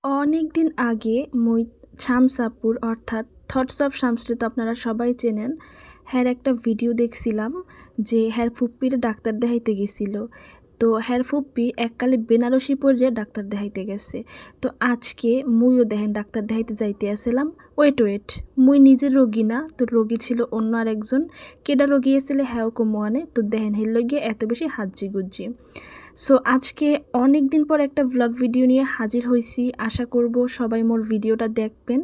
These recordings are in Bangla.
অনেকদিন আগে মুই শামসাপুর অর্থাৎ থটস অফ শামসরে তো আপনারা সবাই চেনেন। হ্যার একটা ভিডিও দেখছিলাম যে হ্যার ফুপ্পির ডাক্তার দেখাইতে গেছিল। তো হ্যার ফুপ্পি এককালে বেনারসি পরে ডাক্তার দেখাইতে গেছে। তো আজকে মুইও দেখেন ডাক্তার দেখাইতে যাইতে আসছিলাম। ওয়েট মুই নিজে রোগী না, তো রোগী ছিল অন্য আরেকজন। কেডা রোগী এসেলে হ্যাও কমোয়ানে, তো দেখেন হের লইগে এত বেশি হাজ্জি গুজ্জি। সো আজকে অনেক দিন পর একটা ভ্লগ ভিডিও নিয়ে হাজির হয়েছি। আশা করব সবাই মোর ভিডিওটা দেখবেন।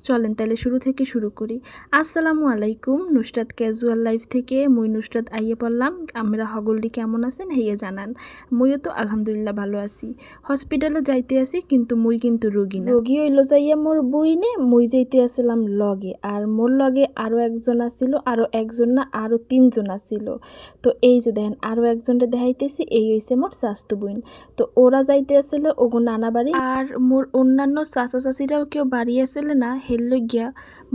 চলেন তাহলে শুরু থেকে শুরু করি। আসসালামু আলাইকুম, নুসরাত ক্যাজুয়াল লাইফ থেকে মুই নুসরাত আইয়ে পড়লাম। আমরা হগলডি কেমন আছেন হেয়ে জানান। মুইও তো আলহামদুলিল্লাহ ভালো আছি। হসপিটালে যাইতে আছি কিন্তু মুই কিন্তু রোগী না। রোগী হইল যাইয়া মোর বইনে, মুই যাইতে আসছিলাম লগে। আর মোর লগে আরও একজন আসছিল, আরও একজন না আরও তিনজন আসছিল। তো এই যে দেখেন আরও একজনটা দেখাইতেছি, এই হইছে মোর স্বাস্থ্য বোন। তো ওরা যাইতে আসলে ওগো নানা বাড়ি, আর মোর অন্যান্য চাচা চাচিরাও কেউ বাড়ি আসলে না। হেললো গিয়া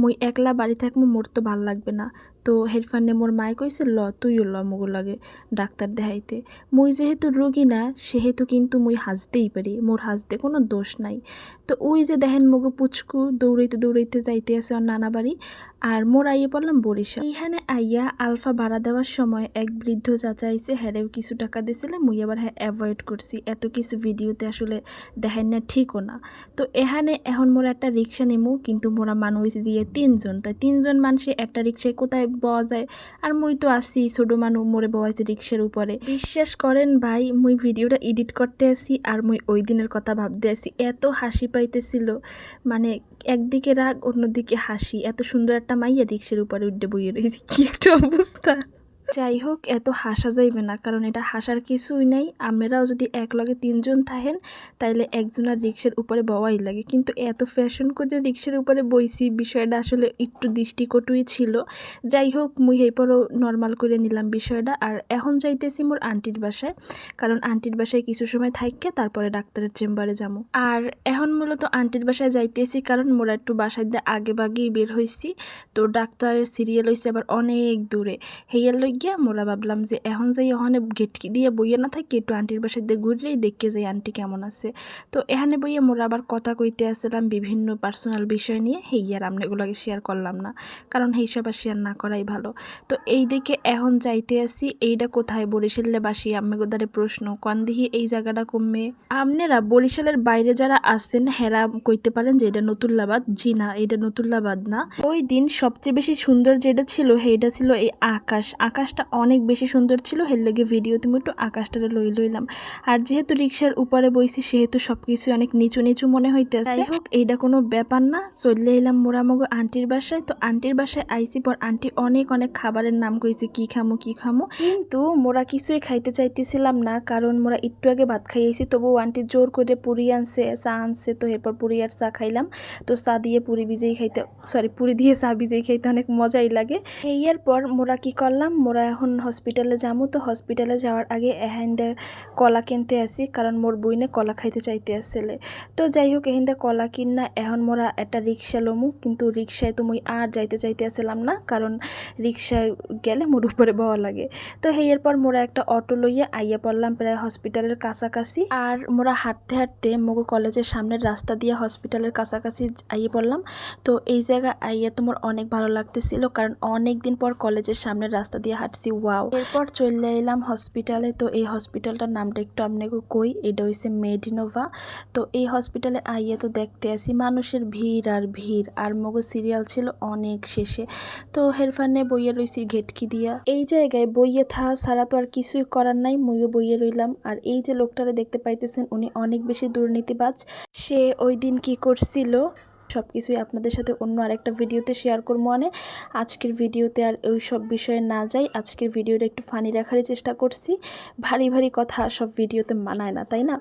মুই একলা বাড়ি থাকবো, মোর তো ভাল লাগবে না। তো হেরফানে মোর মায়ে কইছে ল তুইও ল মোগো লাগে ডাক্তার দেখাইতে। মুই যেহেতু রোগী না সেহেতু কিন্তু মুই হাসতেই পারি, মোর হাসতে কোনো দোষ নাই। তো ওই যে দেখেন মোগো পুচকু দৌড়াইতে দৌড়াইতে যাইতে আছে ওর নানা বাড়ি। আর মোর আইয়ে পড়লাম বরিশাল। এইখানে আইয়া আলফা ভাড়া দেওয়ার সময় এক বৃদ্ধ চাচা আইছে, হ্যারেও কিছু টাকা দিয়েছিলে। মুই আবার হ্যাঁ অ্যাভয়েড করছি, এত কিছু ভিডিওতে আসলে দেখেন না, ঠিকও না। তো এখানে এখন মোরা একটা রিক্সা নেমু, কিন্তু মোরা মানুষ দিয়ে তিনজন, তাই তিনজন মানুষে একটা রিক্সায় কোথায় বওয়া যায়। আর মুই তো আসি ছোটো মানুষ, মোরে বওয়াইছে রিক্সার উপরে। বিশ্বাস করেন ভাই, মুই ভিডিওটা এডিট করতে আসি আর মুই ওই দিনের কথা ভাবতে আসি। এত হাসি পাইতেছিল, মানে একদিকে রাগ অন্যদিকে হাসি। এত সুন্দর একটা মাইয়া রিক্সার উপরে উঠে বইয়ে রয়েছে, কি একটা অবস্থা। যাই হোক, এত হাসা যাইবে না, কারণ এটা হাসার কিছুই নাই। আমরাও যদি এক লগে তিনজন থাকেন তাইলে একজনের রিক্সার উপরে বওয়াই লাগে, কিন্তু এত ফ্যাশন করে রিক্সার উপরে বইছি, বিষয়টা আসলে একটু দৃষ্টিকটুই ছিল। যাই হোক, মুই এরপরও নর্মাল করে নিলাম বিষয়টা। আর এখন যাইতেছি মোর আন্টির বাসায়, কারণ আন্টির বাসায় কিছু সময় থাইকে তারপরে ডাক্তারের চেম্বারে যাবো। আর এখন মূলত আন্টির বাসায় যাইতেছি কারণ মোরা একটু বাসায় দিয়ে আগে বাগেই বের হয়েছি। তো ডাক্তারের সিরিয়াল হয়েছে আবার অনেক দূরে। হেয়ার লই গিয়া মোরা ভাবলাম যে এখন যাই ওখানে গেটকি দিয়ে বইয়ে না থাকি, একটু আন্টির বাসায় দিয়ে ঘুরলেই দেখতে যাই আন্টি কেমন আছে। তো এখানে বইয়ে মোরা আবার কথা কইতে আসছিলাম বিভিন্ন পার্সোনাল বিষয় নিয়ে। হেয়ার আমরা এগুলোকে শেয়ার করলাম না, কারণ এইসব আর শেয়ার না করাই ভালো। তো এই দিকে এখন যাইতে আসি। এইটা কোথায়? বরিশালে বাসি। আমি গোদারে প্রশ্ন কন দিহি এই জায়গাটা কমে। আপনারা বরিশালের বাইরে যারা আছেন হেরা কইতে পারেন যে এটা নতুল্লাবাদ। জি না, এটা নতুল্লাবাদ না। ওই দিন সবচেয়ে বেশি সুন্দর যেটা ছিল সেইটা ছিল এই আকাশটা অনেক বেশি সুন্দর ছিল। হের লেগে ভিডিওতে আমি একটু আকাশটা লইলাম। আর যেহেতু রিক্সার উপরে বইছি সেহেতু সবকিছু অনেক নিচু নিচু মনে হইতেছে। যাই হোক, এইটা কোনো ব্যাপার না। চলে এলাম মোরামগো আন্টির বাসায়। তো আন্টির বাসায় আইসি পর আন্টি অনেক খাবারের নাম কইছে, কি খামো, কিন্তু মোরা কিছুই খাইতে চাইতেছিলাম না, কারণ মোরা একটু আগে ভাত খাইয়েছি। তবুও আন্টি জোর করে পুরি আনছে, চা আনছে। তো এরপর পুরি আর চা খাইলাম। তো চা দিয়ে পুরি ভিজেই খাইতে, পুরি দিয়ে চা ভিজেই খাইতে অনেক মজাই লাগে। এর পর মোরা কি করলাম, মোরা এখন হসপিটালে যাবো। তো হসপিটালে যাওয়ার আগে এখানে কলা কিনতে আসি, কারণ মোর বইনে কলা খাইতে চাইতে আসলে। তো যাই হোক, এখানে কলা কিনা এখন মোরা একটা রিক্সা লমু, কিন্তু রিক্সায় তো মুই আর যাইতে আসলাম না, কারণ রিক্সায় গেলে মোর উপরে বওয়া লাগে। তো এরপর মোরা একটা অটো লইয়া আইয়া পড়লাম প্রায় হসপিটালের কাছাকাছি। আর মোরা হাঁটতে হাঁটতে মোগো কলেজের সামনের রাস্তা দিয়ে হসপিটালের কাছাকাছি আইয়ে পড়লাম। তো এই জায়গা আইয়া তোমার অনেক ভালো লাগতেছিল, কারণ অনেক দিন পর কলেজের সামনের রাস্তা দিয়ে হাঁটছি। ওয়াও। এরপর চলে এলাম হসপিটালে। তো এই হসপিটালটার নামটা একটু আপনাকে কই, এটা হইছে মেডিনোভা। তো এই হসপিটালে আইয়া তো দেখতে আসি মানুষের ভিড় আর ভিড়, আর মগো সিরিয়াল ছিল অনেক শেষে। তো হেরফানে বইয়ে রইছি ঘেটকি দিয়া। এই জায়গায় বইয়ে ছাড়া তো আর কিছুই করার নাই, মুইও বইয়ে রইলাম। আর এই যে লোকটারে দেখতে পাইতেছেন, উনি অনেক বেশি দুর্নীতিবাজ। সে ওই দিন কি করছিল সব কিছুই আপনাদের সাথে অন্য আরেকটা ভিডিওতে শেয়ার করবো। আজকের ভিডিওতে আর ওই সব বিষয়ে না যাই। আজকের ভিডিওটা একটু ফানি রাখারই চেষ্টা করছি। ভারী ভারী কথা সব ভিডিওতে মানায় না, তাই না?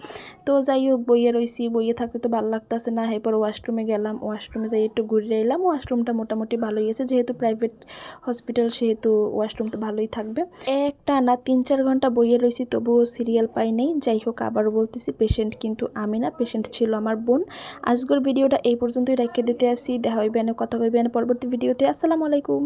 তো যাই হোক, বইয়ে রইছি, বইয়ে থাকতে তো ভালো লাগতেছে না। এরপর ওয়াশরুমে গেলাম, ওয়াশরুমে যাই একটু ঘুরে এলাম। ওয়াশরুমটা মোটামুটি ভালোই আছে, যেহেতু প্রাইভেট হসপিটাল সেহেতু ওয়াশরুম তো ভালোই থাকবে। একটা না 3-4 ঘন্টা বইয়ে রইছি, তবুও সিরিয়াল পাই নেই। যাই হোক, আবারও বলতেছি, পেশেন্ট কিন্তু আমি না, পেশেন্ট ছিল আমার বোন। আজকের ভিডিওটা এই পর্যন্তই রেখে দিতে আসি। দেখা হইবে, কথা কইবেন পরবর্তী ভিডিওতে। আসসালামু আলাইকুম।